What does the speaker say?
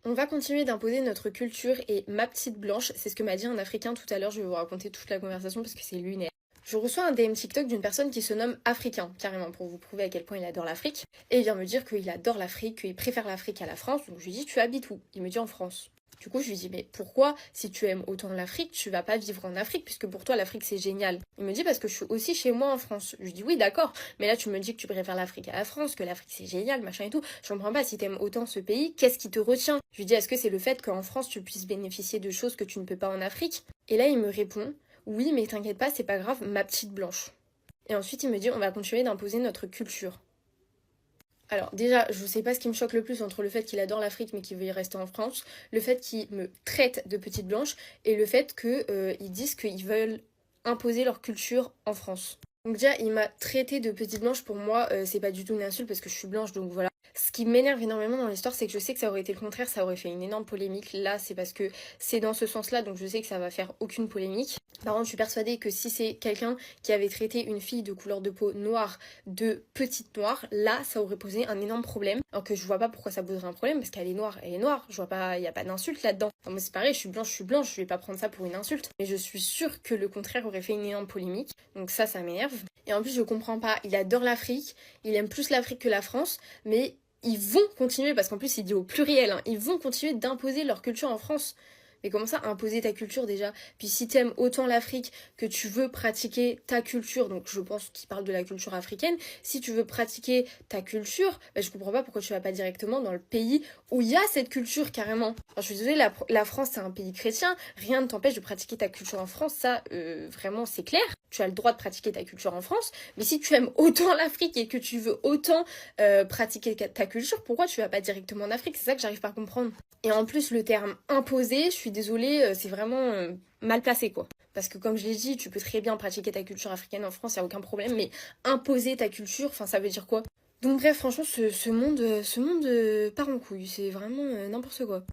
On va continuer d'imposer notre culture et ma petite blanche, c'est ce que m'a dit un Africain tout à l'heure, je vais vous raconter toute la conversation parce que c'est lunaire. Je reçois un DM TikTok d'une personne qui se nomme Africain, carrément, pour vous prouver à quel point il adore l'Afrique. Et il vient me dire qu'il adore l'Afrique, qu'il préfère l'Afrique à la France, donc je lui dis tu habites où? Il me dit en France. Du coup, je lui dis, mais pourquoi, si tu aimes autant l'Afrique, tu vas pas vivre en Afrique, puisque pour toi, l'Afrique, c'est génial. Il me dit, parce que je suis aussi chez moi en France. Je lui dis, oui, d'accord, mais là, tu me dis que tu préfères l'Afrique à la France, que l'Afrique, c'est génial, machin et tout. Je comprends pas, si t'aimes autant ce pays, qu'est-ce qui te retient? Je lui dis, est-ce que c'est le fait qu'en France, tu puisses bénéficier de choses que tu ne peux pas en Afrique? Et là, il me répond, oui, mais t'inquiète pas, c'est pas grave, ma petite blanche. Et ensuite, il me dit, on va continuer d'imposer notre culture. Alors déjà, je sais pas ce qui me choque le plus entre le fait qu'il adore l'Afrique mais qu'il veut y rester en France, le fait qu'il me traite de petite blanche et le fait qu'ils disent qu'ils veulent imposer leur culture en France. Donc déjà, il m'a traité de petite blanche, pour moi, c'est pas du tout une insulte parce que je suis blanche, donc voilà. Ce qui m'énerve énormément dans l'histoire, c'est que je sais que ça aurait été le contraire, ça aurait fait une énorme polémique. Là, c'est parce que c'est dans ce sens-là, donc je sais que ça va faire aucune polémique. Par contre, je suis persuadée que si c'est quelqu'un qui avait traité une fille de couleur de peau noire de petite noire, là, ça aurait posé un énorme problème. Alors que je vois pas pourquoi ça poserait un problème, parce qu'elle est noire, elle est noire. Je vois pas, y a pas d'insulte là-dedans. Enfin, moi, c'est pareil, je suis blanche, je vais pas prendre ça pour une insulte. Mais je suis sûre que le contraire aurait fait une énorme polémique. Donc ça m'énerve. Et en plus, je comprends pas. Il adore l'Afrique, il aime plus l'Afrique que la France, mais ils vont continuer, parce qu'en plus, il dit au pluriel, hein, ils vont continuer d'imposer leur culture en France. Mais comment ça, imposer ta culture déjà? Puis si t'aimes autant l'Afrique que tu veux pratiquer ta culture, donc je pense qu'il parle de la culture africaine, si tu veux pratiquer ta culture, bah, je comprends pas pourquoi tu vas pas directement dans le pays où il y a cette culture carrément. Alors, je suis désolée, la France c'est un pays chrétien, rien ne t'empêche de pratiquer ta culture en France, ça vraiment c'est clair. Tu as le droit de pratiquer ta culture en France, mais si tu aimes autant l'Afrique et que tu veux autant pratiquer ta culture, pourquoi tu vas pas directement en Afrique? C'est ça que j'arrive pas à comprendre. Et en plus, le terme imposé, je suis désolée, c'est vraiment mal placé quoi. Parce que comme je l'ai dit, tu peux très bien pratiquer ta culture africaine en France, y a aucun problème, mais imposer ta culture, enfin ça veut dire quoi? Donc bref, franchement, ce monde part en couille, c'est vraiment n'importe quoi.